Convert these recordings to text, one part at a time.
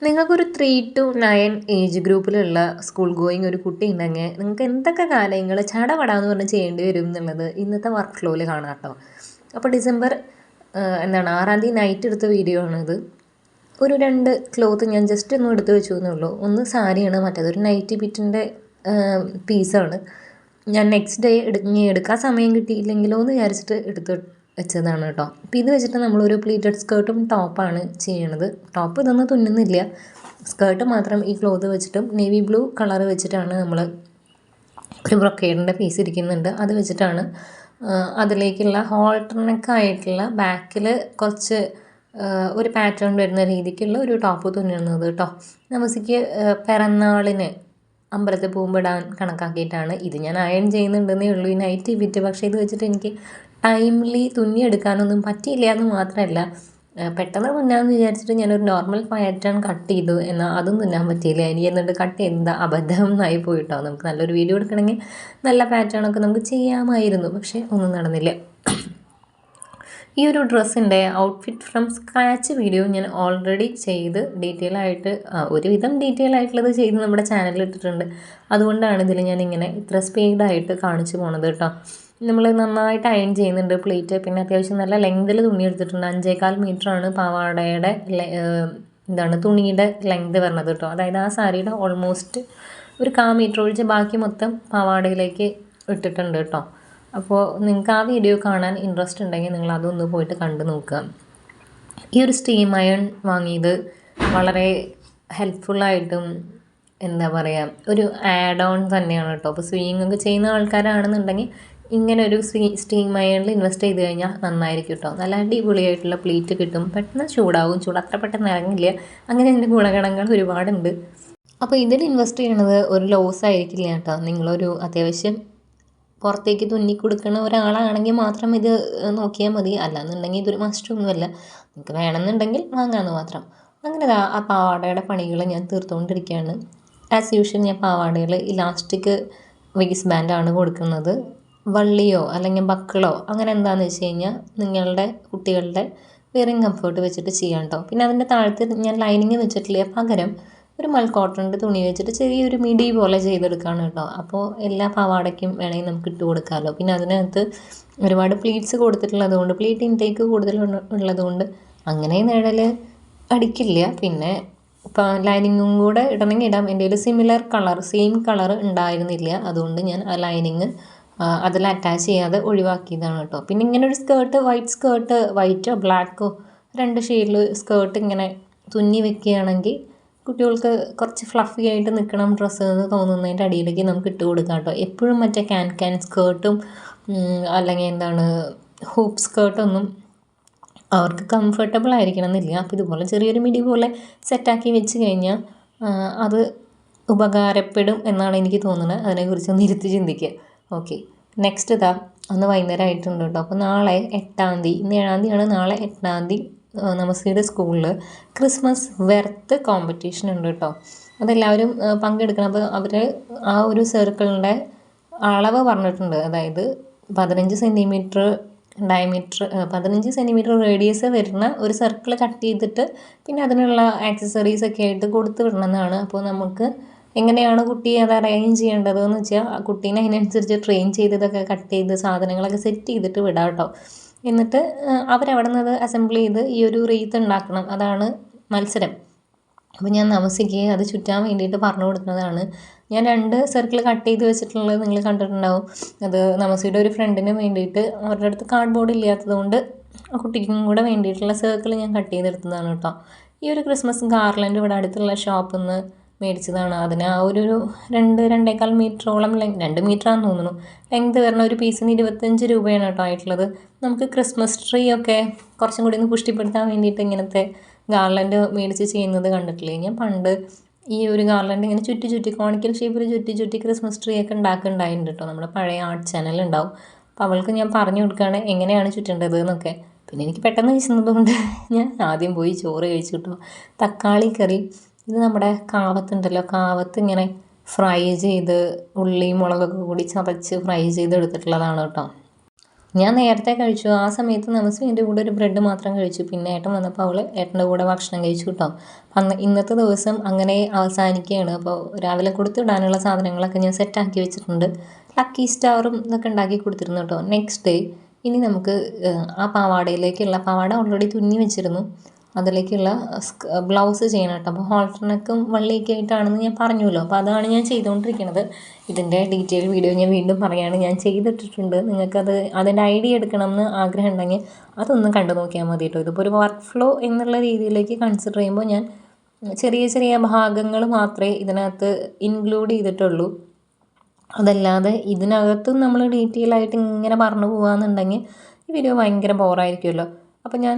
നിങ്ങൾക്കൊരു 3 to 9 age ഗ്രൂപ്പിലുള്ള school going ഒരു കുട്ടി ഉണ്ടെങ്കിൽ നിങ്ങൾക്ക് എന്തൊക്കെ കാര്യങ്ങൾ ചടപടാന്ന് പറഞ്ഞ് ചെയ്യേണ്ടി വരും എന്നുള്ളത് ഇന്നത്തെ വർക്ക് ഫ്ലോയിൽ കാണാം കേട്ടോ. അപ്പോൾ ഡിസംബർ 6-ാം തീയതി നൈറ്റ് എടുത്ത വീഡിയോ ആണിത്. ഒരു 2 ക്ലോത്ത് ഞാൻ ജസ്റ്റ് ഒന്ന് എടുത്ത് വെച്ചു എന്നേ ഉള്ളൂ. ഒന്ന് സാരിയാണ്, മറ്റേതൊരു നൈറ്റി ബിറ്റിൻ്റെ പീസാണ്. ഞാൻ നെക്സ്റ്റ് ഡേ എടുക്കാൻ സമയം കിട്ടിയില്ലെങ്കിലോ എന്ന് വിചാരിച്ചിട്ട് എടുത്ത് വെച്ചതാണ് കേട്ടോ. അപ്പോൾ ഇത് വെച്ചിട്ട് നമ്മളൊരു പ്ലീറ്റഡ് സ്കേർട്ടും ടോപ്പാണ് ചെയ്യണത്. ടോപ്പ് ഇതൊന്നും തുന്നുന്നില്ല, സ്കേർട്ട് മാത്രം ഈ ക്ലോത്ത് വെച്ചിട്ടും നേവി ബ്ലൂ കളർ വെച്ചിട്ടാണ് നമ്മൾ ഒരു ബ്രൊക്കേഡിൻ്റെ പീസ് ഇരിക്കുന്നുണ്ട്, അത് വെച്ചിട്ടാണ് അതിലേക്കുള്ള ഹോൾട്ടർനെക്കായിട്ടുള്ള ബാക്കിൽ കുറച്ച് ഒരു പാറ്റേൺ വരുന്ന രീതിക്കുള്ള ഒരു ടോപ്പ് തുന്നുന്നത് കേട്ടോ. നമുക്ക് പിറന്നാളിന് അമ്പലത്തിൽ പോകുമ്പോൾ ഇടാൻ കണക്കാക്കിയിട്ടാണ് ഇത്. ഞാൻ അയൺ ചെയ്യുന്നുണ്ടെന്നേ ഉള്ളൂ ഈ നൈറ്റി ബിറ്റ്. പക്ഷേ ഇത് വെച്ചിട്ട് എനിക്ക് ടൈംലി തുന്നിയെടുക്കാനൊന്നും പറ്റിയില്ല എന്ന് മാത്രമല്ല, പെട്ടെന്ന് തുന്നാമെന്ന് വിചാരിച്ചിട്ട് ഞാനൊരു നോർമൽ പാറ്റേൺ കട്ട് ചെയ്തു, എന്നാൽ അതും തുന്നാൻ പറ്റിയില്ല. എനിക്ക് എന്നിട്ട് കട്ട് ചെയ്ത അബദ്ധം എന്നായി പോയിട്ടോ. നമുക്ക് നല്ലൊരു വീഡിയോ എടുക്കണമെങ്കിൽ നല്ല പാറ്റേണൊക്കെ നമുക്ക് ചെയ്യാമായിരുന്നു, പക്ഷേ ഒന്നും നടന്നില്ല. ഈ ഒരു ഡ്രസ്സിൻ്റെ ഔട്ട്ഫിറ്റ് ഫ്രം സ്ക്രാച്ച് വീഡിയോ ഞാൻ ഓൾറെഡി ചെയ്ത് ഒരുവിധം ഡീറ്റെയിൽ ആയിട്ടുള്ളത് ചെയ്ത് നമ്മുടെ ചാനലിൽ ഇട്ടിട്ടുണ്ട്. അതുകൊണ്ടാണ് ഇതിൽ ഞാൻ ഇങ്ങനെ ഇത്ര സ്പീഡായിട്ട് കാണിച്ചു പോണത് കേട്ടോ. നമ്മൾ നന്നായിട്ട് അയൺ ചെയ്യുന്നുണ്ട് പ്ലേറ്റ്. പിന്നെ അത്യാവശ്യം നല്ല ലെങ്തിൽ തുണി എടുത്തിട്ടുണ്ട്. 5.25 മീറ്ററാണ് പാവാടയുടെ തുണിയുടെ ലെങ്ത് വരുന്നത് കേട്ടോ. അതായത് ആ സാരിയുടെ ഓൾമോസ്റ്റ് ഒരു 1/4 മീറ്റർ ഒഴിച്ച് ബാക്കി മൊത്തം പാവാടയിലേക്ക് ഇട്ടിട്ടുണ്ട് കേട്ടോ. അപ്പോൾ നിങ്ങൾക്ക് ആ വീഡിയോ കാണാൻ ഇൻട്രസ്റ്റ് ഉണ്ടെങ്കിൽ നിങ്ങൾ അതൊന്ന് പോയിട്ട് കണ്ടു നോക്കുക. ഈ ഒരു സ്റ്റീം അയൺ വാങ്ങിയത് വളരെ ഹെൽപ്ഫുള്ളായിട്ടും ഒരു ആഡ് ഓൺ തന്നെയാണ് കേട്ടോ. അപ്പോൾ സ്വിങ് ഒക്കെ ചെയ്യുന്ന ആൾക്കാരാണെന്നുണ്ടെങ്കിൽ ഇങ്ങനെ ഒരു സ്റ്റീം അയണിൽ ഇൻവെസ്റ്റ് ചെയ്ത് കഴിഞ്ഞാൽ നന്നായിരിക്കും കേട്ടോ. നല്ല അടിപൊളിയായിട്ടുള്ള പ്ലീറ്റ് കിട്ടും, പെട്ടെന്ന് ചൂടാവും, ചൂട് അത്ര പെട്ടെന്ന് ഇറങ്ങില്ല. അങ്ങനെ ഇതിൻ്റെ ഗുണഗണങ്ങൾ ഒരുപാടുണ്ട്. അപ്പോൾ ഇതിൽ ഇൻവെസ്റ്റ് ചെയ്യണത് ഒരു ലോസ് ആയിരിക്കില്ല കേട്ടോ. നിങ്ങളൊരു അത്യാവശ്യം പുറത്തേക്ക് തുന്നി കൊടുക്കുന്ന ഒരാളാണെങ്കിൽ മാത്രം ഇത് നോക്കിയാൽ മതി. അല്ലാന്നുണ്ടെങ്കിൽ ഇതൊരു മസ്റ്റൊന്നുമല്ല, നിങ്ങൾക്ക് വേണമെന്നുണ്ടെങ്കിൽ വാങ്ങാമെന്ന് മാത്രം. അങ്ങനെ ആ പാവാടയുടെ പണികൾ ഞാൻ തീർത്തുകൊണ്ടിരിക്കുകയാണ്. ആസ് യൂഷ്വൽ ഞാൻ പാവാടയിൽ ഇലാസ്റ്റിക് വേസ്റ്റ് ബാൻഡാണ് കൊടുക്കുന്നത്. വള്ളിയോ അല്ലെങ്കിൽ ബക്കിളോ അങ്ങനെ എന്താണെന്ന് വെച്ച് കഴിഞ്ഞാൽ നിങ്ങളുടെ കുട്ടികളുടെ വെയറിങ് കംഫർട്ട് വെച്ചിട്ട് ചെയ്യാം കേട്ടോ. പിന്നെ അതിൻ്റെ താഴത്ത് ഞാൻ ലൈനിങ് വെച്ചിട്ടില്ല, പകരം ഒരു മൾക്കോട്ടൻ്റെ തുണി വെച്ചിട്ട് ചെറിയൊരു മിഡി പോലെ ചെയ്തെടുക്കുകയാണ് കേട്ടോ. അപ്പോൾ എല്ലാ പാവാടയ്ക്കും വേണമെങ്കിൽ നമുക്ക് ഇട്ട് കൊടുക്കാമല്ലോ. പിന്നെ അതിനകത്ത് ഒരുപാട് പ്ലീറ്റ്സ് കൊടുത്തിട്ടുള്ളത് കൊണ്ട്, പ്ലീറ്റ് ഇൻടേക്ക് കൂടുതൽ ഉള്ളതുകൊണ്ട് അങ്ങനെ നിഴൽ അടിക്കില്ല. പിന്നെ ഇപ്പോൾ ലൈനിങ്ങും കൂടെ ഇടണമെങ്കിൽ ഇടാം. എൻ്റെ ഒരു സെയിം കളർ ഉണ്ടായിരുന്നില്ല, അതുകൊണ്ട് ഞാൻ ആ ലൈനിങ് അതിൽ അറ്റാച്ച് ചെയ്യാതെ ഒഴിവാക്കിയതാണ് കേട്ടോ. പിന്നെ ഇങ്ങനെ ഒരു സ്കേർട്ട് വൈറ്റോ ബ്ലാക്കോ 2 ഷെയ്ഡിൽ സ്കേർട്ട് ഇങ്ങനെ തുന്നി വെക്കുകയാണെങ്കിൽ കുട്ടികൾക്ക് കുറച്ച് ഫ്ലഫി ആയിട്ട് നിൽക്കണം ഡ്രസ്സ് എന്ന് തോന്നുന്നതിൻ്റെ അടിയിലേക്ക് നമുക്ക് ഇട്ട് കൊടുക്കാം കേട്ടോ. എപ്പോഴും മറ്റേ ക്യാൻ സ്കേർട്ടും അല്ലെങ്കിൽ ഹൂപ്പ് സ്കേർട്ടൊന്നും അവർക്ക് കംഫർട്ടബിൾ ആയിരിക്കണം എന്നില്ല. അപ്പോൾ ഇതുപോലെ ചെറിയൊരു മിഡി പോലെ സെറ്റാക്കി വെച്ച് കഴിഞ്ഞാൽ അത് ഉപകാരപ്പെടും എന്നാണ് എനിക്ക് തോന്നുന്നത്. അതിനെക്കുറിച്ച് ഒന്ന് ഇരുത്തി ചിന്തിക്കുക. ഓക്കെ, നെക്സ്റ്റ് അന്ന് വൈകുന്നേരം ആയിട്ടുണ്ട് കേട്ടോ. അപ്പോൾ നാളെ 8-ാം തീയതി, ഇന്ന് 7-ാം തീയതിയാണ്, നാളെ 8-ാം തീയതി നമസ്തയുടെ സ്കൂളിൽ ക്രിസ്മസ് വെർത്ത് കോമ്പറ്റീഷൻ ഉണ്ട് കേട്ടോ. അതെല്ലാവരും പങ്കെടുക്കണം. അപ്പോൾ അവർ ആ ഒരു സർക്കിളിൻ്റെ അളവ് പറഞ്ഞിട്ടുണ്ട്. അതായത് 15 സെൻറ്റിമീറ്റർ ഡയമീറ്റർ, 15 സെൻറ്റിമീറ്റർ റേഡിയസ് വരുന്ന ഒരു സർക്കിൾ കട്ട് ചെയ്തിട്ട് പിന്നെ അതിനുള്ള ആക്സസറീസൊക്കെ ആയിട്ട് കൊടുത്തു വിടണമെന്നാണ്. അപ്പോൾ നമുക്ക് എങ്ങനെയാണ് കുട്ടിയെ അത് അറേഞ്ച് ചെയ്യേണ്ടതെന്ന് വെച്ചാൽ ആ കുട്ടീനെ അതിനനുസരിച്ച് ട്രെയിൻ ചെയ്തതൊക്കെ കട്ട് ചെയ്ത് സാധനങ്ങളൊക്കെ സെറ്റ് ചെയ്തിട്ട് വിടാം കേട്ടോ. എന്നിട്ട് അവരവിടെ നിന്ന് അസംബിൾ ചെയ്ത് ഈ ഒരു റീത്ത് ഉണ്ടാക്കണം. അതാണ് മത്സരം. അപ്പോൾ ഞാൻ നമസിക്ക് അത് ചുറ്റാൻ വേണ്ടിയിട്ട് പറഞ്ഞു കൊടുക്കുന്നതാണ്. ഞാൻ 2 സർക്കിൾ കട്ട് ചെയ്ത് വെച്ചിട്ടുള്ളത് നിങ്ങൾ കണ്ടിട്ടുണ്ടാവും. അത് നമസിയുടെ ഒരു ഫ്രണ്ടിന് വേണ്ടിയിട്ട്, അവരുടെ അടുത്ത് കാർഡ് ബോർഡ് ഇല്ലാത്തത് കൊണ്ട് ആ കുട്ടിക്കും കൂടെ വേണ്ടിയിട്ടുള്ള സർക്കിൾ ഞാൻ കട്ട് ചെയ്തെടുത്തതാണ് കേട്ടോ. ഈ ഒരു ക്രിസ്മസ് ഗാർലൻഡ് ഇവിടെ അടുത്തുള്ള ഷോപ്പിൽ നിന്ന് മേടിച്ചതാണ്. അതിന് ആ ഒരു 2-2.25 മീറ്ററോളം 2 മീറ്ററാണെന്ന് തോന്നുന്നു ലെങ്ത് വരുന്ന ഒരു പീസിന് 25 രൂപയാണ് കേട്ടോ ആയിട്ടുള്ളത്. നമുക്ക് ക്രിസ്മസ് ട്രീ ഒക്കെ കുറച്ചും കൂടി ഒന്ന് പുഷ്ടിപ്പെടുത്താൻ വേണ്ടിയിട്ട് ഇങ്ങനത്തെ ഗാർലൻഡ് മേടിച്ച് ചെയ്യുന്നത് കണ്ടിട്ടില്ലേ? ഞാൻ പണ്ട് ഈ ഒരു ഗാർലൻഡ് ഇങ്ങനെ ചുറ്റി കോണിക്കൽ ഷേപ്പിൽ ചുറ്റി ക്രിസ്മസ് ട്രീ ഒക്കെ ഉണ്ടാക്കുന്നുണ്ടായിട്ടുണ്ട് കേട്ടോ. നമ്മുടെ പഴയ ആർട്ട് ചാനൽ ഉണ്ടാവും. അപ്പോൾ അവൾക്ക് ഞാൻ പറഞ്ഞു കൊടുക്കുകയാണ് എങ്ങനെയാണ് ചുറ്റേണ്ടത് എന്നൊക്കെ. പിന്നെ എനിക്ക് പെട്ടെന്ന് വിശന്നതുകൊണ്ട് ഞാൻ ആദ്യം പോയി ചോറ് കഴിച്ചു കേട്ടോ. തക്കാളി കറി, ഇത് നമ്മുടെ കാവത്തുണ്ടല്ലോ, കാവത്ത് ഇങ്ങനെ ഫ്രൈ ചെയ്ത് ഉള്ളിയും മുളകൊക്കെ കൂടി ചതച്ച് ഫ്രൈ ചെയ്ത് എടുത്തിട്ടുള്ളതാണ് കേട്ടോ. ഞാൻ നേരത്തെ കഴിച്ചു. ആ സമയത്ത് നമസ്വി എൻ്റെ കൂടെ ഒരു ബ്രെഡ് മാത്രം കഴിച്ചു. പിന്നെ ഏട്ടൻ വന്നപ്പോൾ അവൾ ഏട്ടൻ്റെ കൂടെ ഭക്ഷണം കഴിച്ചു കേട്ടോ. ഇന്നത്തെ ദിവസം അങ്ങനെ അവസാനിക്കുകയാണ്. അപ്പോൾ രാവിലെ കൊടുത്തിടാനുള്ള സാധനങ്ങളൊക്കെ ഞാൻ സെറ്റാക്കി വെച്ചിട്ടുണ്ട്. ലക്കി സ്റ്റാറും ഇതൊക്കെ ഉണ്ടാക്കി കൊടുത്തിരുന്നു കേട്ടോ. നെക്സ്റ്റ് ഡേ ഇനി നമുക്ക് ആ പാവാട ഓൾറെഡി തുന്നി വെച്ചിരുന്നു. അതിലേക്കുള്ള ബ്ലൗസ് ചെയ്യണം കേട്ടോ. അപ്പോൾ ഹോൾട്ടർനെക്കും വള്ളിയൊക്കെ ആയിട്ടാണെന്ന് ഞാൻ പറഞ്ഞല്ലോ. അപ്പോൾ അതാണ് ഞാൻ ചെയ്തുകൊണ്ടിരിക്കുന്നത്. ഇതിൻ്റെ ഡീറ്റെയിൽ വീഡിയോ ഞാൻ വീണ്ടും പറയുകയാണ്. ഞാൻ ചെയ്തിട്ടിട്ടുണ്ട്. നിങ്ങൾക്കത് അതിൻ്റെ ഐഡിയ എടുക്കണമെന്ന് ആഗ്രഹം ഉണ്ടെങ്കിൽ അതൊന്ന് കണ്ടു നോക്കിയാൽ മതി കേട്ടോ. ഇതിപ്പോൾ ഒരു വർക്ക് ഫ്ലോ എന്നുള്ള രീതിയിലേക്ക് കൺസിഡർ ചെയ്യുമ്പോൾ ഞാൻ ചെറിയ ചെറിയ ഭാഗങ്ങൾ മാത്രമേ ഇതിനകത്ത് ഇൻക്ലൂഡ് ചെയ്തിട്ടുള്ളൂ. അതല്ലാതെ ഇതിനകത്തും നമ്മൾ ഡീറ്റെയിൽ ആയിട്ട് ഇങ്ങനെ പറഞ്ഞു പോകാമെന്നുണ്ടെങ്കിൽ ഈ വീഡിയോ ഭയങ്കര ബോറായിരിക്കുമല്ലോ. അപ്പോൾ ഞാൻ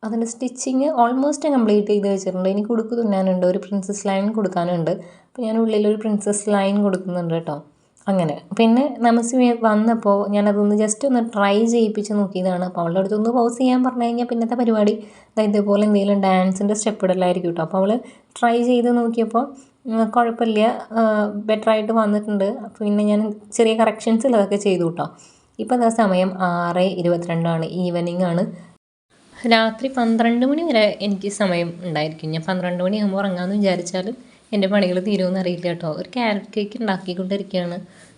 അതിൻ്റെ സ്റ്റിച്ചിങ് ഓൾമോസ്റ്റ് കംപ്ലീറ്റ് ചെയ്ത് വെച്ചിട്ടുണ്ട്. എനിക്ക് ഉടുക്ക് തുന്നാനുണ്ട്, ഒരു പ്രിൻസസ് ലൈൻ കൊടുക്കാനുണ്ട്. അപ്പോൾ ഞാൻ ഉള്ളിലൊരു പ്രിൻസസ് ലൈൻ കൊടുക്കുന്നുണ്ട് കേട്ടോ. അങ്ങനെ പിന്നെ നമസ്വി വന്നപ്പോൾ ഞാനതൊന്ന് ജസ്റ്റ് ഒന്ന് ട്രൈ ചെയ്യിപ്പിച്ച് നോക്കിയതാണ്. അപ്പോൾ അവളുടെ അടുത്തൊന്ന് പോസ് ചെയ്യാൻ പറഞ്ഞു കഴിഞ്ഞാൽ പിന്നത്തെ പരിപാടി ഇതേപോലെ എന്തെങ്കിലും ഡാൻസിൻ്റെ സ്റ്റെപ്പ് ഇടലായിരിക്കും കേട്ടോ. അപ്പോൾ അവൾ ട്രൈ ചെയ്ത് നോക്കിയപ്പോൾ കുഴപ്പമില്ല, ബെറ്ററായിട്ട് വന്നിട്ടുണ്ട്. അപ്പോൾ പിന്നെ ഞാൻ ചെറിയ കറക്ഷൻസ് ഇതൊക്കെ ചെയ്തു കേട്ടോ. ഇപ്പോൾ അതാ സമയം 6:22 ഈവനിങ് ആണ്. രാത്രി 12 മണി വരെ എനിക്ക് സമയം ഉണ്ടായിരിക്കും. ഞാൻ 12 മണിയാകുമ്പോൾ ഉറങ്ങാമെന്ന് വിചാരിച്ചാലും എൻ്റെ പണികൾ തീരുമെന്ന് അറിയില്ല കേട്ടോ. ഒരു ക്യാരറ്റ് കേക്ക് ഉണ്ടാക്കിക്കൊണ്ടിരിക്കുകയാണ്.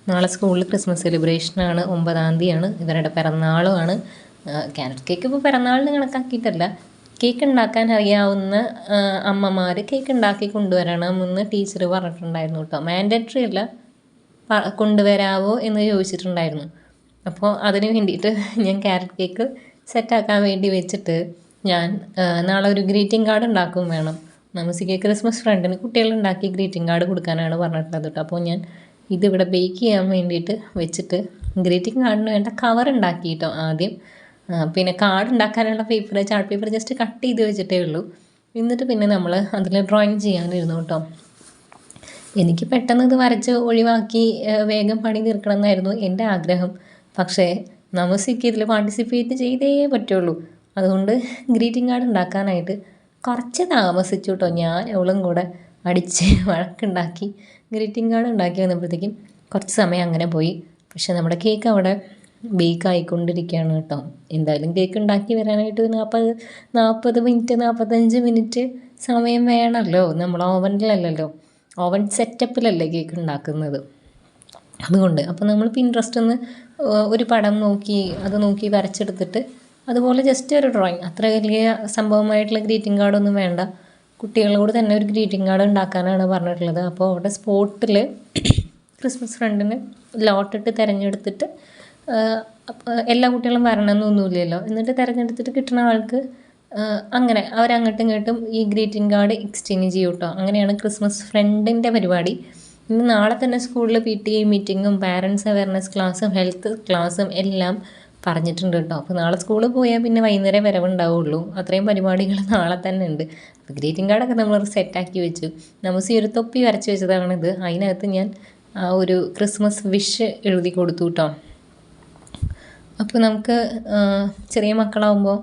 നാളെ സ്കൂളിൽ ക്രിസ്മസ് സെലിബ്രേഷനാണ്, 9-ാം തീയതിയാണ്. ഇവരുടെ പിറന്നാളുമാണ്. ക്യാരറ്റ് കേക്ക് ഇപ്പോൾ പിറന്നാളിന് കണക്കാക്കിയിട്ടല്ല, കേക്ക് ഉണ്ടാക്കാൻ അറിയാവുന്ന അമ്മമാർ കേക്ക് ഉണ്ടാക്കി കൊണ്ടുവരണമെന്ന് ടീച്ചർ പറഞ്ഞിട്ടുണ്ടായിരുന്നു കേട്ടോ. മാൻഡേറ്ററി അല്ല, കൊണ്ടുവരാവോ എന്ന് ചോദിച്ചിട്ടുണ്ടായിരുന്നു. അപ്പോൾ അതിന് വേണ്ടിയിട്ട് ഞാൻ ക്യാരറ്റ് കേക്ക് സെറ്റാക്കാൻ വേണ്ടി വെച്ചിട്ട് ഞാൻ നാളെ ഒരു ഗ്രീറ്റിംഗ് കാർഡ് ഉണ്ടാക്കും വേണം. നമസ്വിക്ക് ക്രിസ്മസ് ഫ്രണ്ടിന് കുട്ടികളുണ്ടാക്കി ഗ്രീറ്റിംഗ് കാർഡ് കൊടുക്കാനാണ് പറഞ്ഞിട്ടുള്ളത് കേട്ടോ. അപ്പോൾ ഞാൻ ഇതിവിടെ ബേക്ക് ചെയ്യാൻ വേണ്ടിയിട്ട് വെച്ചിട്ട് ഗ്രീറ്റിംഗ് കാർഡിന് വേണ്ട കവർ ഉണ്ടാക്കി കേട്ടോ ആദ്യം. പിന്നെ കാർഡ് ഉണ്ടാക്കാനുള്ള ചാർട്ട് പേപ്പർ ജസ്റ്റ് കട്ട് ചെയ്ത് വെച്ചിട്ടേ ഉള്ളൂ. എന്നിട്ട് പിന്നെ നമ്മൾ അതിൽ ഡ്രോയിങ് ചെയ്യാനിരുന്നു കേട്ടോ. എനിക്ക് പെട്ടെന്ന് ഇത് വരച്ച് ഒഴിവാക്കി വേഗം പണി തീർക്കണം എന്നായിരുന്നു എൻ്റെ ആഗ്രഹം. പക്ഷേ നമസ്വിക്ക് ഇതിൽ പാർട്ടിസിപ്പേറ്റ് ചെയ്തേ പറ്റുള്ളൂ. അതുകൊണ്ട് ഗ്രീറ്റിംഗ് കാർഡ് ഉണ്ടാക്കാനായിട്ട് കുറച്ച് താമസിച്ചു കേട്ടോ. ഞാൻ അവളും കൂടെ അടിച്ച് വഴക്കുണ്ടാക്കി ഗ്രീറ്റിംഗ് കാർഡ് ഉണ്ടാക്കി വന്നപ്പോഴത്തേക്കും കുറച്ച് സമയം അങ്ങനെ പോയി. പക്ഷേ നമ്മുടെ കേക്ക് അവിടെ ബേക്ക് ആയിക്കൊണ്ടിരിക്കുകയാണ് കേട്ടോ. എന്തായാലും കേക്ക് ഉണ്ടാക്കി വരാനായിട്ട് 40 മിനിറ്റ് 45 മിനിറ്റ് സമയം വേണമല്ലോ. നമ്മൾ ഓവനിലല്ലല്ലോ, ഓവൻ സെറ്റപ്പിലല്ലേ കേക്ക് ഉണ്ടാക്കുന്നത്. അതുകൊണ്ട് അപ്പോൾ നമ്മൾ പിൻട്രസ്റ്റ് ഒന്ന് ഒരു പടം നോക്കി അത് നോക്കി വരച്ചെടുത്തിട്ട് അതുപോലെ ജസ്റ്റ് ഒരു ഡ്രോയിങ്, അത്ര വലിയ സംഭവമായിട്ടുള്ള ഗ്രീറ്റിംഗ് കാർഡൊന്നും വേണ്ട. കുട്ടികളോട് തന്നെ ഒരു ഗ്രീറ്റിംഗ് കാർഡ് ഉണ്ടാക്കാനാണ് പറഞ്ഞിട്ടുള്ളത്. അപ്പോൾ അവിടെ സ്പോട്ടിൽ ക്രിസ്മസ് ഫ്രണ്ടിന് ലോട്ടിട്ട് തിരഞ്ഞെടുത്തിട്ട് എല്ലാ കുട്ടികളും വരണമെന്നൊന്നുമില്ലല്ലോ, എന്നിട്ട് തിരഞ്ഞെടുത്തിട്ട് കിട്ടുന്ന ആൾക്ക് അങ്ങനെ അവരങ്ങോട്ടും ഇങ്ങോട്ടും ഈ ഗ്രീറ്റിംഗ് കാർഡ് എക്സ്ചേഞ്ച് ചെയ്യും കേട്ടോ. അങ്ങനെയാണ് ക്രിസ്മസ് ഫ്രണ്ടിൻ്റെ പരിപാടി. ഇന്ന് നാളെ തന്നെ സ്കൂളിൽ PTA മീറ്റിങ്ങും പാരൻസ് അവയർനെസ് ക്ലാസ്സും ഹെൽത്ത് ക്ലാസ്സും എല്ലാം പറഞ്ഞിട്ടുണ്ട് കേട്ടോ. അപ്പോൾ നാളെ സ്കൂളിൽ പോയാൽ പിന്നെ വൈകുന്നേരം വരവുണ്ടാവുള്ളൂ. അത്രയും പരിപാടികൾ നാളെ തന്നെ ഉണ്ട്. അപ്പോൾ ഗ്രീറ്റിംഗ് കാർഡൊക്കെ നമ്മൾ സെറ്റാക്കി വെച്ചു. നമസ്വി ഒരു തൊപ്പി വരച്ച് വെച്ചതാണിത്. അതിനകത്ത് ഞാൻ ഒരു ക്രിസ്മസ് വിഷ് എഴുതി കൊടുത്തു കേട്ടോ. അപ്പോൾ നമുക്ക് ചെറിയ മക്കളാവുമ്പോൾ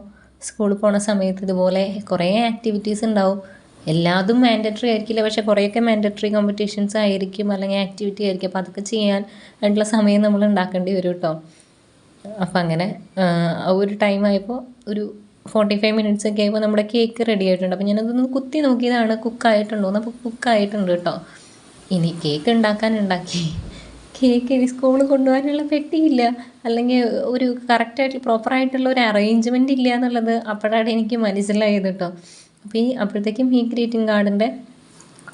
സ്കൂളിൽ പോണ സമയത്ത് ഇതുപോലെ കുറേ ആക്ടിവിറ്റീസ് ഉണ്ടാവും. എല്ലാതും മാൻഡറ്ററി ആയിരിക്കില്ല, പക്ഷേ കുറേയൊക്കെ മാൻഡറ്ററി കോമ്പറ്റീഷൻസ് ആയിരിക്കും, അല്ലെങ്കിൽ ആക്ടിവിറ്റി ആയിരിക്കും. അപ്പോൾ അതൊക്കെ ചെയ്യാൻ ആയിട്ടുള്ള സമയം നമ്മൾ ഉണ്ടാക്കേണ്ടി വരും കേട്ടോ. അപ്പം അങ്ങനെ ഒരു ടൈമായപ്പോൾ ഒരു 45 മിനിറ്റ്സ് ഒക്കെ ആയപ്പോൾ നമ്മുടെ കേക്ക് റെഡി ആയിട്ടുണ്ട്. അപ്പോൾ ഞാനതൊന്ന് കുത്തി നോക്കിയതാണ് കുക്കായിട്ടുണ്ടോ എന്ന്. അപ്പോൾ കുക്കായിട്ടുണ്ട് കേട്ടോ. ഇനി കേക്ക് ഉണ്ടാക്കി കേക്ക് ഇനി സ്കൂളിൽ കൊണ്ടുപോകാനുള്ള പെട്ടിയില്ല, അല്ലെങ്കിൽ ഒരു കറക്റ്റായിട്ട് പ്രോപ്പറായിട്ടുള്ള ഒരു അറേഞ്ച്മെൻ്റ് ഇല്ല എന്നുള്ളത് അപ്പോഴാണ് എനിക്ക് മനസ്സിലായത് കേട്ടോ. അപ്പോഴത്തേക്കും ഈ ഗ്രീറ്റിംഗ് കാർഡിൻ്റെ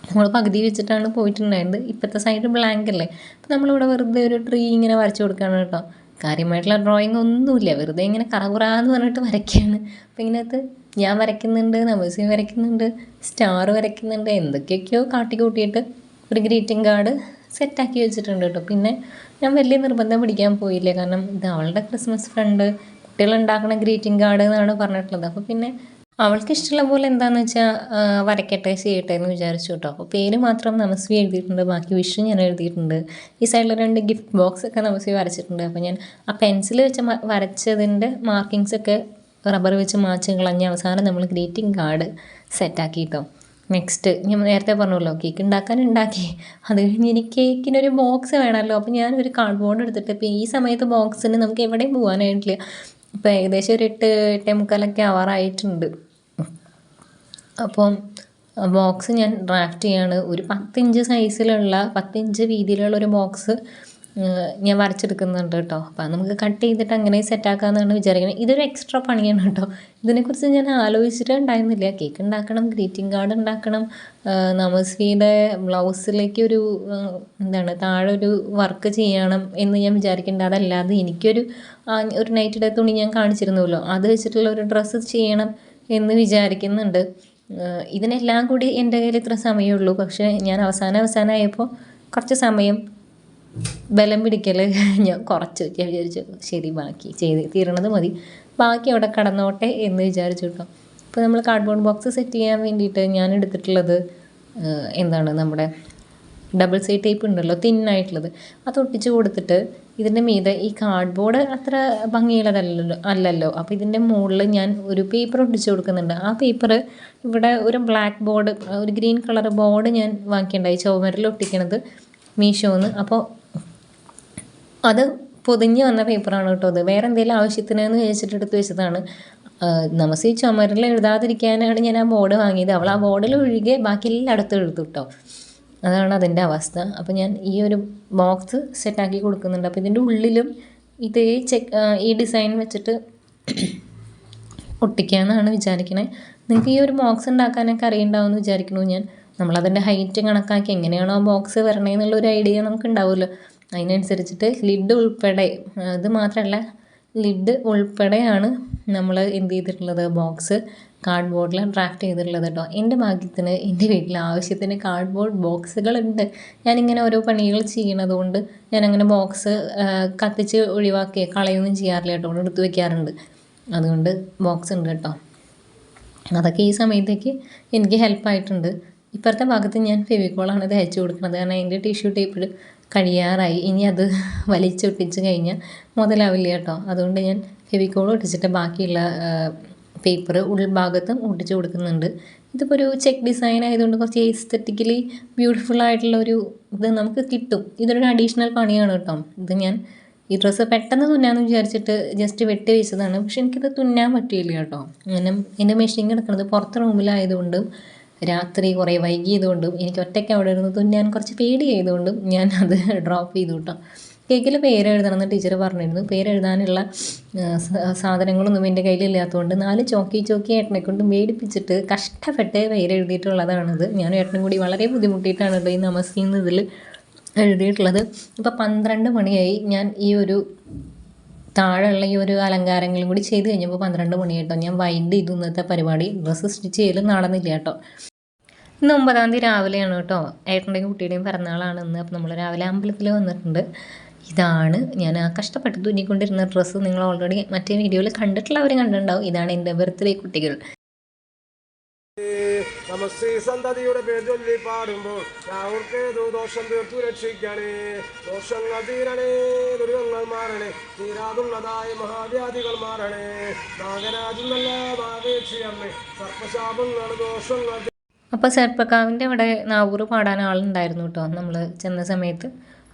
നമ്മൾ പകുതി വെച്ചിട്ടാണ് പോയിട്ടുണ്ടായിരുന്നത്. ഇപ്പോഴത്തെ സൈഡ് ബ്ലാങ്ക് അല്ലേ. അപ്പോൾ നമ്മളിവിടെ വെറുതെ ഒരു ട്രീ ഇങ്ങനെ വരച്ചു കൊടുക്കുകയാണ് കേട്ടോ. കാര്യമായിട്ടുള്ള ഡ്രോയിങ് ഒന്നുമില്ല, വെറുതെ ഇങ്ങനെ കറകുറാന്ന് പറഞ്ഞിട്ട് വരയ്ക്കുകയാണ്. അപ്പോൾ ഇതിനകത്ത് ഞാൻ വരയ്ക്കുന്നുണ്ട്, നമസ്വി വരയ്ക്കുന്നുണ്ട്, സ്റ്റാർ വരയ്ക്കുന്നുണ്ട്, എന്തൊക്കെയൊക്കെയോ കാട്ടിക്കൂട്ടിയിട്ട് ഒരു ഗ്രീറ്റിംഗ് കാർഡ് സെറ്റാക്കി വെച്ചിട്ടുണ്ട് കേട്ടോ. പിന്നെ ഞാൻ വലിയ നിർബന്ധം പിടിക്കാൻ പോയില്ല, കാരണം ഇത് അവളുടെ ക്രിസ്മസ് ഫ്രണ്ട് കുട്ടികളുണ്ടാക്കുന്ന ഗ്രീറ്റിംഗ് കാർഡ് എന്നാണ് പറഞ്ഞിട്ടുള്ളത്. അപ്പോൾ പിന്നെ അവൾക്ക് ഇഷ്ടമുള്ള പോലെ എന്താണെന്ന് വെച്ചാൽ വരയ്ക്കട്ടെ ചെയ്യട്ടെ എന്ന് വിചാരിച്ചു കേട്ടോ. അപ്പോൾ പേര് മാത്രം നമസ്വി എഴുതിയിട്ടുണ്ട്, ബാക്കി വിഷ് ഞാൻ എഴുതിയിട്ടുണ്ട്. ഈ സൈഡിൽ 2 ഗിഫ്റ്റ് ബോക്സ് ഒക്കെ നമസ്വി വരച്ചിട്ടുണ്ട്. അപ്പോൾ ഞാൻ ആ പെൻസിൽ വെച്ച് വരച്ചതിൻ്റെ മാർക്കിങ്സ് ഒക്കെ റബ്ബർ വെച്ച് മാച്ച് കളഞ്ഞ് അവസാനം നമ്മൾ ഗ്രീറ്റിംഗ് കാർഡ് സെറ്റാക്കി കേട്ടോ. നെക്സ്റ്റ് ഞാൻ നേരത്തെ പറഞ്ഞല്ലോ കേക്ക് ഉണ്ടാക്കി അത് കഴിഞ്ഞ് എനിക്ക് കേക്കിനൊരു ബോക്സ് വേണമല്ലോ. അപ്പോൾ ഞാനൊരു കാർഡ്ബോർഡ് എടുത്തിട്ട് ഇപ്പോൾ ഈ സമയത്ത് ബോക്സിന് നമുക്ക് എവിടെയും പോകാനായിട്ടില്ല. ഇപ്പോൾ ഏകദേശം ഒരു 8-8:45 ആവാറായിട്ടുണ്ട്. അപ്പം ബോക്സ് ഞാൻ ഡ്രാഫ്റ്റ് ചെയ്യാണ്. ഒരു 10 ഇഞ്ച് സൈസിലുള്ള 10 ഇഞ്ച് വീതിയിലുള്ള ഒരു ബോക്സ് ഞാൻ വരച്ചെടുക്കുന്നുണ്ട് കേട്ടോ. അപ്പോൾ നമുക്ക് കട്ട് ചെയ്തിട്ട് അങ്ങനെ സെറ്റാക്കാമെന്നാണ് വിചാരിക്കുന്നത്. ഇതൊരു എക്സ്ട്രാ പണിയാണ് കേട്ടോ. ഇതിനെക്കുറിച്ച് ഞാൻ ആലോചിച്ചിട്ട് ഉണ്ടായിരുന്നില്ല. കേക്ക് ഉണ്ടാക്കണം, ഗ്രീറ്റിംഗ് കാർഡ് ഉണ്ടാക്കണം, നമസ്വിയുടെ ബ്ലൗസിലേക്ക് എന്താണ് താഴെ ഒരു വർക്ക് ചെയ്യണം എന്ന് ഞാൻ വിചാരിക്കേണ്ട. അതല്ലാതെ എനിക്കൊരു ഒരു നൈറ്റിയുടെ തുണി ഞാൻ കാണിച്ചിരുന്നല്ലോ, അത് വെച്ചിട്ടുള്ള ഒരു ഡ്രസ്സ് ചെയ്യണം എന്ന് വിചാരിക്കുന്നുണ്ട്. ഇതിനെല്ലാം കൂടി എൻ്റെ കയ്യിൽ ഇത്ര സമയമുള്ളൂ. പക്ഷേ ഞാൻ അവസാനമായപ്പോൾ കുറച്ച് സമയം ബലം പിടിക്കൽ ഞാൻ കുറച്ച് വിചാരിച്ചു ശരി ബാക്കി ചെയ്ത് തീരണത് മതി, ബാക്കി അവിടെ കടന്നോട്ടെ എന്ന് വിചാരിച്ചു കേട്ടോ. ഇപ്പോൾ നമ്മൾ കാർഡ്ബോർഡ് ബോക്സ് സെറ്റ് ചെയ്യാൻ വേണ്ടിയിട്ട് ഞാൻ എടുത്തിട്ടുള്ളത് എന്താണ് നമ്മുടെ ഡബിൾ സൈഡ് ടേപ്പ് ഉണ്ടല്ലോ, തിന്നായിട്ടുള്ളത്, അത് ഒട്ടിച്ച് കൊടുത്തിട്ട് ഇതിൻ്റെ മീതെ ഈ കാർഡ്ബോർഡ് അത്ര അല്ലല്ലോ. അപ്പോൾ ഇതിൻ്റെ മുകളിൽ ഞാൻ ഒരു പേപ്പർ ഒട്ടിച്ച് കൊടുക്കുന്നുണ്ട്. ആ പേപ്പർ ഇവിടെ ഒരു ബ്ലാക്ക് ബോർഡ്, ഒരു ഗ്രീൻ കളർ ബോർഡ് ഞാൻ വാങ്ങിയിട്ടുണ്ടായി ചുവരിൽ ഒട്ടിക്കണത് മീഷോന്ന്. അപ്പോൾ അത് പൊതിഞ്ഞ് വന്ന പേപ്പറാണ് കേട്ടോ. അത് വേറെ എന്തെങ്കിലും ആവശ്യത്തിനെന്ന് വെച്ചിട്ട് എടുത്ത് വെച്ചതാണ്. നമസ് ഈ ചുമരിൽ എഴുതാതിരിക്കാനാണ് ഞാൻ ആ ബോർഡ് വാങ്ങിയത്. അവൾ ആ ബോർഡിൽ ഒഴികെ ബാക്കി എല്ലായിടത്തും എഴുതും കേട്ടോ. അതാണ് അതിൻ്റെ അവസ്ഥ. അപ്പോൾ ഞാൻ ഈ ഒരു ബോക്സ് സെറ്റാക്കി കൊടുക്കുന്നുണ്ട്. അപ്പോൾ ഇതിൻ്റെ ഉള്ളിലും ഇതേ ഈ ഡിസൈൻ വെച്ചിട്ട് ഒട്ടിക്കാമെന്നാണ് വിചാരിക്കണേ. നിങ്ങൾക്ക് ഈ ഒരു ബോക്സ് ഉണ്ടാക്കാനൊക്കെ അറിയുണ്ടാവുമെന്ന് വിചാരിക്കണു ഞാൻ. നമ്മളതിൻ്റെ ഹൈറ്റ് കണക്കാക്കി എങ്ങനെയാണോ ബോക്സ് വരണേന്നുള്ളൊരു ഐഡിയ നമുക്ക് ഉണ്ടാവുമല്ലോ. അതിനനുസരിച്ചിട്ട് ലിഡ് ഉൾപ്പെടെ, അത് മാത്രമല്ല ലിഡ് ഉൾപ്പെടെയാണ് നമ്മൾ എന്ത് ചെയ്തിട്ടുള്ളത്, ബോക്സ് കാർഡ്ബോർഡിൽ ഡ്രാഫ്റ്റ് ചെയ്തിട്ടുള്ളത് കേട്ടോ. എൻ്റെ ഭാഗ്യത്തിന് എൻ്റെ വീട്ടിൽ ആവശ്യത്തിന് കാർഡ്ബോർഡ് ബോക്സുകളുണ്ട്. ഞാനിങ്ങനെ ഓരോ പണികൾ ചെയ്യണത് കൊണ്ട് ഞാനങ്ങനെ ബോക്സ് കത്തിച്ച് ഒഴിവാക്കി കളയൊന്നും ചെയ്യാറില്ല കേട്ടോ, എടുത്ത് വയ്ക്കാറുണ്ട്. അതുകൊണ്ട് ബോക്സ് ഉണ്ട് കേട്ടോ. അതൊക്കെ ഈ സമയത്തേക്ക് എനിക്ക് ഹെൽപ്പായിട്ടുണ്ട്. ഇപ്പുറത്തെ ഭാഗത്ത് ഞാൻ ഫെവിക്കോളാണ് തയ്ച്ചു കൊടുക്കുന്നത്. കാരണം അതിൻ്റെ ടിഷ്യൂ ടേപ്പിൽ കഴിയാറായി. ഇനി അത് വലിച്ചൊട്ടിച്ച് കഴിഞ്ഞാൽ മുതലാവില്ല കേട്ടോ. അതുകൊണ്ട് ഞാൻ ഫെവിക്കോൾ ഒട്ടിച്ചിട്ട് ബാക്കിയുള്ള പേപ്പർ ഉൾഭാഗത്തും ഒട്ടിച്ച് കൊടുക്കുന്നുണ്ട്. ഇതിപ്പോൾ ഒരു ചെക്ക് ഡിസൈൻ ആയതുകൊണ്ട് കുറച്ച് എസ്തെറ്റിക്കലി ബ്യൂട്ടിഫുൾ ആയിട്ടുള്ള ഒരു ഇത് നമുക്ക് കിട്ടും. ഇതൊരു അഡീഷണൽ പണിയാണ് കേട്ടോ. ഇത് ഞാൻ ഈ ഡ്രസ്സ് പെട്ടെന്ന് തുന്നാന്ന് വിചാരിച്ചിട്ട് ജസ്റ്റ് വെട്ടി വെച്ചതാണ്. പക്ഷെ എനിക്കിത് തുന്നാൻ പറ്റിയില്ല കേട്ടോ. അങ്ങനെ എൻ്റെ മെഷീൻ കിടക്കുന്നത് പുറത്ത് റൂമിലായതുകൊണ്ടും രാത്രി കുറേ വൈകിയതുകൊണ്ടും എനിക്ക് ഒറ്റയ്ക്ക് അവിടെ ഇരുന്ന് തുന്നാൻ കുറച്ച് പേടിയായതുകൊണ്ടും ഞാൻ അത് ഡ്രോപ്പ് ചെയ്തു കേട്ടോ. കേക്കിൽ പേരെഴുതണമെന്ന് ടീച്ചർ പറഞ്ഞിരുന്നു. പേരെഴുതാനുള്ള സാധനങ്ങളൊന്നും എൻ്റെ കയ്യിലില്ലാത്തതുകൊണ്ട് 4 ചോക്കി ഏട്ടനെ കൊണ്ട് മേടിപ്പിച്ചിട്ട് കഷ്ടപ്പെട്ട് പേരെഴുതിയിട്ടുള്ളതാണിത്. ഞാനും ഏട്ടനും കൂടി വളരെ ബുദ്ധിമുട്ടിയിട്ടാണ് കേട്ടോ ഈ നമസ്തീന്ന് ഇതിൽ എഴുതിയിട്ടുള്ളത്. ഇപ്പോൾ 12 മണിയായി. ഞാൻ ഈ ഒരു താഴെയുള്ള ഈ ഒരു അലങ്കാരങ്ങളും കൂടി ചെയ്ത് കഴിഞ്ഞപ്പോൾ 12 മണി കേട്ടോ. ഞാൻ വൈൻഡ് ചെയ്തു ഇന്നത്തെ പരിപാടി. ഡ്രസ്സ് സ്റ്റിച്ച് ചെയ്യലും നടന്നില്ല കേട്ടോ. ഇന്ന് 9-ാം തീയതി രാവിലെയാണ് കേട്ടോ. ഏട്ടൻ്റെയും കുട്ടിയുടെയും പിറന്നാളാണ് ഇന്ന്. അപ്പോൾ നമ്മൾ രാവിലെ അമ്പലത്തിൽ വന്നിട്ടുണ്ട്. ഇതാണ് ഞാൻ ആ കഷ്ടപ്പെട്ട് തുന്നിക്കൊണ്ടിരുന്ന ഡ്രസ്സ്. നിങ്ങൾ ഓൾറെഡി മറ്റേ വീഡിയോയിൽ കണ്ടിട്ടുള്ളവർ കണ്ടിട്ടുണ്ടാവും. ഇതാണ് എൻ്റെ ബർത്ത്ഡേ കുട്ടികൾ. നമസ്തേ സന്തതിയുടെ പേര് ചൊല്ലി പാടുമ്പോൾ രാഹുൽക്കേതു ദോഷം തീർത്തു രക്ഷിക്കണേ, ദോഷങ്ങൾ തീരണേ, ദുരിതങ്ങൾ മാറണേ, തീരാതുള്ളതായ മഹാവ്യാധികൾ മാറണേ, നാഗരാജു നല്ല നാഗേക്ഷിയമ്മേ, സർപ്പശാപങ്ങൾ ദോഷങ്ങൾ. അപ്പോൾ സർപ്പക്കാവിൻ്റെ അവിടെ നാവൂറ് പാടാൻ ആളുണ്ടായിരുന്നു കേട്ടോ നമ്മൾ ചെന്ന സമയത്ത്.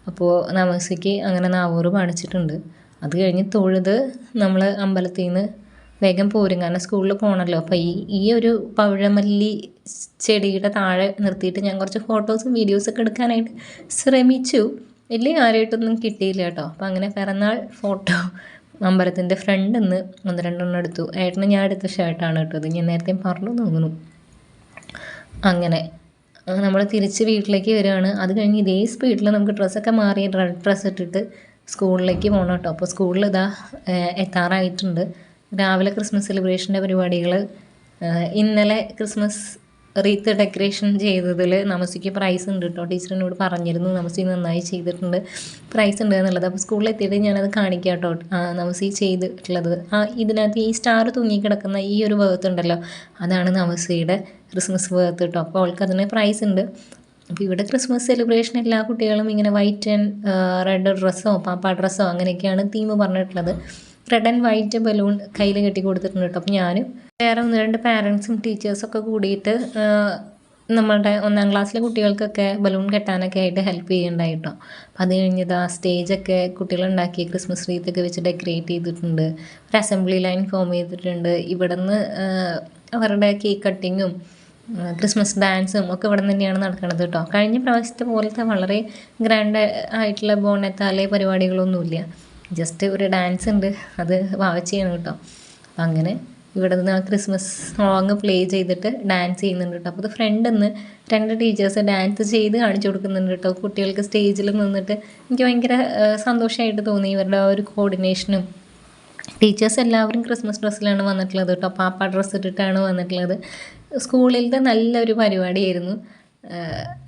അപ്പോൾ നമസ്തയ്ക്ക് അങ്ങനെ നാവൂറ് പാടിച്ചിട്ടുണ്ട്. അത് കഴിഞ്ഞ് തൊഴുത് നമ്മൾ അമ്പലത്തിൽ നിന്ന് വേഗം പോരും. കാരണം സ്കൂളിൽ പോകണമല്ലോ. അപ്പോൾ ഈ ഒരു പവിഴമല്ലി ചെടിയുടെ താഴെ നിർത്തിയിട്ട് ഞാൻ കുറച്ച് ഫോട്ടോസും വീഡിയോസൊക്കെ എടുക്കാനായിട്ട് ശ്രമിച്ചു. വലിയ കാര്യമായിട്ടൊന്നും കിട്ടിയില്ല കേട്ടോ. അപ്പോൾ അങ്ങനെ പിറന്നാൾ ഫോട്ടോ അമ്പലത്തിൻ്റെ ഫ്രണ്ടിൽ നിന്ന് 1-2 എടുത്തു. ഏട്ടന് ഞാൻ എടുത്ത ഷർട്ടാണ് കേട്ടോ. അത് ഞാൻ നേരത്തെ പറഞ്ഞു തോന്നുന്നു. അങ്ങനെ നമ്മൾ തിരിച്ച് വീട്ടിലേക്ക് വരികയാണ്. അത് കഴിഞ്ഞ് ഇതേ സ്പീഡിൽ നമുക്ക് ഡ്രസ്സൊക്കെ മാറി റെഡ് ഡ്രസ്സ് ഇട്ടിട്ട് സ്കൂളിലേക്ക് പോകണം കേട്ടോ. അപ്പോൾ സ്കൂളിൽ എത്താറായിട്ടുണ്ട്. രാവിലെ ക്രിസ്മസ് സെലിബ്രേഷൻ്റെ പരിപാടികൾ. ഇന്നലെ ക്രിസ്മസ് റീത്ത് ഡെക്കറേഷൻ ചെയ്തതിൽ നമസ്തിക്ക് പ്രൈസ് ഉണ്ട് കേട്ടോ. ടീച്ചറിനോട് പറഞ്ഞിരുന്നു നമസ്തി നന്നായി ചെയ്തിട്ടുണ്ട്, പ്രൈസ് ഉണ്ട് എന്നുള്ളത്. അപ്പോൾ സ്കൂളിൽ എത്തിയിട്ട് ഞാനത് കാണിക്കാം കേട്ടോ. നമസ്തി ചെയ്തിട്ടുള്ളത് ഇതിനകത്ത് ഈ സ്റ്റാർ തൂങ്ങിക്കിടക്കുന്ന ഈ ഒരു വേർത്ത് ഉണ്ടല്ലോ, അതാണ് നമസ്തിയുടെ ക്രിസ്മസ് വേർത്ത് കേട്ടോ. അപ്പോൾ അവൾക്കതിന് പ്രൈസ് ഉണ്ട്. അപ്പോൾ ഇവിടെ ക്രിസ്മസ് സെലിബ്രേഷൻ എല്ലാ കുട്ടികളും ഇങ്ങനെ വൈറ്റ് ആൻഡ് റെഡ് ഡ്രസ്സോ പാപ്പ ഡ്രസ്സോ അങ്ങനെയൊക്കെയാണ് തീം പറഞ്ഞിട്ടുള്ളത്. റെഡ് ആൻഡ് വൈറ്റ് ബലൂൺ കയ്യിൽ കെട്ടി കൊടുത്തിട്ടുണ്ട് കേട്ടോ. അപ്പോൾ ഞാനും വേറെ 1-2 പാരൻസും ടീച്ചേഴ്സൊക്കെ കൂടിയിട്ട് നമ്മളുടെ 1ാം ക്ലാസ്സിലെ കുട്ടികൾക്കൊക്കെ ബലൂൺ കെട്ടാനൊക്കെ ആയിട്ട് ഹെൽപ്പ് ചെയ്യുന്നുണ്ടായി കേട്ടോ. അപ്പം അത് കഴിഞ്ഞത് സ്റ്റേജൊക്കെ കുട്ടികളുണ്ടാക്കി ക്രിസ്മസ് റീത്തൊക്കെ വെച്ച് ഡെക്കറേറ്റ് ചെയ്തിട്ടുണ്ട്. ഒരു അസംബ്ലി ലൈൻ ഫോം ചെയ്തിട്ടുണ്ട്. ഇവിടുന്ന് അവരുടെ കേക്ക് കട്ടിങ്ങും ക്രിസ്മസ് ഡാൻസും ഒക്കെ ഇവിടെ തന്നെയാണ് നടക്കുന്നത് കേട്ടോ. കഴിഞ്ഞ പ്രാവശ്യത്തെ പോലത്തെ വളരെ ഗ്രാൻഡ് ആയിട്ടുള്ള ബോണത്താലെ പരിപാടികളൊന്നുമില്ല. ജസ്റ്റ് ഒരു ഡാൻസ് ഉണ്ട്, അത് വാവച്ചിയാണ് കേട്ടോ. അപ്പം അങ്ങനെ ഇവിടെ നിന്ന് ആ ക്രിസ്മസ് സോങ് പ്ലേ ചെയ്തിട്ട് ഡാൻസ് ചെയ്യുന്നുണ്ട് കേട്ടോ. അപ്പോൾ അത് ഫ്രണ്ടിൽ നിന്ന് 2 ടീച്ചേഴ്സ് ഡാൻസ് ചെയ്ത് കാണിച്ചു കൊടുക്കുന്നുണ്ട് കേട്ടോ. കുട്ടികൾക്ക് സ്റ്റേജിൽ നിന്നിട്ട് എനിക്ക് ഭയങ്കര സന്തോഷമായിട്ട് തോന്നി ഇവരുടെ ആ ഒരു കോർഡിനേഷനും. ടീച്ചേഴ്സ് എല്ലാവരും ക്രിസ്മസ് ഡ്രസ്സിലാണ് വന്നിട്ടുള്ളത് കേട്ടോ. പാപ്പ ഡ്രസ്സ് ഇട്ടിട്ടാണ് വന്നിട്ടുള്ളത്. സ്കൂളിലത്തെ നല്ലൊരു പരിപാടിയായിരുന്നു.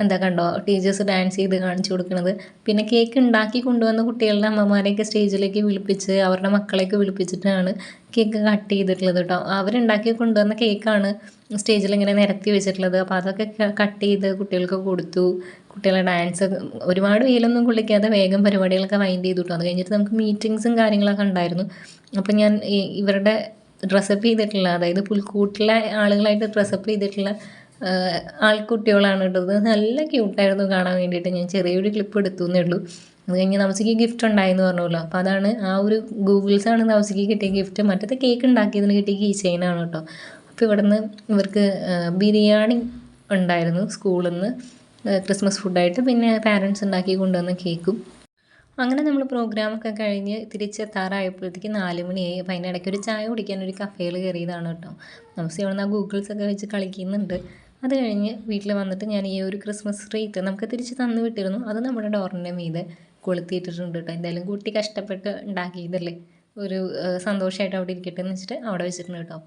എന്താ കണ്ടോ ടീച്ചേഴ്സ് ഡാൻസ് ചെയ്ത് കാണിച്ചു കൊടുക്കുന്നത്. പിന്നെ കേക്ക് ഉണ്ടാക്കി കൊണ്ടുവന്ന കുട്ടികളുടെ അമ്മമാരെയൊക്കെ സ്റ്റേജിലേക്ക് വിളിപ്പിച്ച് അവരുടെ മക്കളെയൊക്കെ വിളിപ്പിച്ചിട്ടാണ് കേക്ക് കട്ട് ചെയ്തിട്ടുള്ളത് കേട്ടോ. അവരുണ്ടാക്കി കൊണ്ടുവന്ന കേക്കാണ് സ്റ്റേജിൽ ഇങ്ങനെ നിരത്തി വെച്ചിട്ടുള്ളത്. അപ്പോൾ അതൊക്കെ കട്ട് ചെയ്ത് കുട്ടികൾക്ക് കൊടുത്തു. കുട്ടികളെ ഡാൻസ് ഒരുപാട് വെയിലൊന്നും കൊള്ളിക്കാതെ വേഗം പരിപാടികളൊക്കെ വൈൻഡ് ചെയ്തു കേട്ടോ. അത് കഴിഞ്ഞിട്ട് നമുക്ക് മീറ്റിങ്സും കാര്യങ്ങളൊക്കെ ഉണ്ടായിരുന്നു. അപ്പം ഞാൻ ഇവരുടെ ഡ്രസ്സപ്പ് ചെയ്തിട്ടുള്ള, അതായത് പുൽക്കൂട്ടിലെ ആളുകളായിട്ട് ഡ്രസ്സപ്പ് ചെയ്തിട്ടുള്ള ആൾക്കുട്ടികളാണ് കേട്ടത്. നല്ല ക്യൂട്ടായിരുന്നു കാണാൻ വേണ്ടിയിട്ട്. ഞാൻ ചെറിയൊരു ക്ലിപ്പ് എടുത്തു എന്നേ ഉള്ളൂ. അത് കഴിഞ്ഞ് നവസിക്ക് ഗിഫ്റ്റ് ഉണ്ടായെന്ന് പറഞ്ഞല്ലോ. അപ്പോൾ അതാണ് ആ ഒരു ഗൂഗിൾസാണ് നവസിക്ക് കിട്ടിയ ഗിഫ്റ്റ്. മറ്റേത് കേക്ക് ഉണ്ടാക്കിയതിന് കിട്ടിയ കീ ചെയിനാണ് കേട്ടോ. അപ്പോൾ ഇവിടുന്ന് ഇവർക്ക് ബിരിയാണി ഉണ്ടായിരുന്നു സ്കൂളിൽ നിന്ന് ക്രിസ്മസ് ഫുഡായിട്ട്. പിന്നെ പാരൻസ് ഉണ്ടാക്കി കൊണ്ടുവന്ന കേക്കും. അങ്ങനെ നമ്മൾ പ്രോഗ്രാമൊക്കെ കഴിഞ്ഞ് തിരിച്ചെത്താറായപ്പോഴത്തേക്ക് 4 മണിയായി. അപ്പോൾ അതിൻ്റെ ഇടയ്ക്ക് ഒരു ചായ കുടിക്കാൻ ഒരു കഫേയിൽ കയറിയതാണ് കേട്ടോ. നമസ് ഇവിടെ നിന്ന് ആ ഗൂഗിൾസൊക്കെ വെച്ച് കളിക്കുന്നുണ്ട്. അത് കഴിഞ്ഞ് വീട്ടിൽ വന്നിട്ട് ഞാൻ ഈ ഒരു ക്രിസ്മസ് റീത്ത് നമുക്ക് തിരിച്ച് തന്നു വിട്ടിരുന്നു. അത് നമ്മുടെ ഡോറിൻ്റെ മീതെ കൊളുത്തിയിട്ടിട്ടുണ്ട് കേട്ടോ. എന്തായാലും കുട്ടി കഷ്ടപ്പെട്ട് ഉണ്ടാക്കിയതല്ലേ, ഒരു സന്തോഷമായിട്ട് അവിടെ ഇരിക്കട്ടെ എന്ന് വെച്ചിട്ട് അവിടെ വെച്ചിട്ടുണ്ട് കേട്ടോ.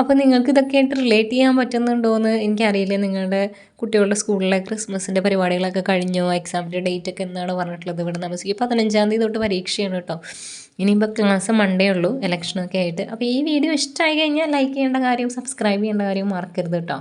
അപ്പോൾ നിങ്ങൾക്ക് ഇതൊക്കെ ആയിട്ട് റിലേറ്റ് ചെയ്യാൻ പറ്റുന്നുണ്ടോയെന്ന് എനിക്കറിയില്ല. നിങ്ങളുടെ കുട്ടികളുടെ സ്കൂളിലെ ക്രിസ്മസിൻ്റെ പരിപാടികളൊക്കെ കഴിഞ്ഞോ? എക്സാമിൻ്റെ ഡേറ്റ് ഒക്കെ എന്നാണ് പറഞ്ഞിട്ടുള്ളത്? ഇവിടെ നമുക്ക് 15-ാം തീയതി തൊട്ട് പരീക്ഷയാണ് കേട്ടോ. ഇനിയിപ്പോൾ ക്ലാസ് മൺഡേ ഉള്ളൂ, ഇലക്ഷനൊക്കെ ആയിട്ട്. അപ്പോൾ ഈ വീഡിയോ ഇഷ്ടമായി കഴിഞ്ഞാൽ ലൈക്ക് ചെയ്യേണ്ട കാര്യവും സബ്സ്ക്രൈബ് ചെയ്യേണ്ട കാര്യവും മറക്കരുത് കേട്ടോ.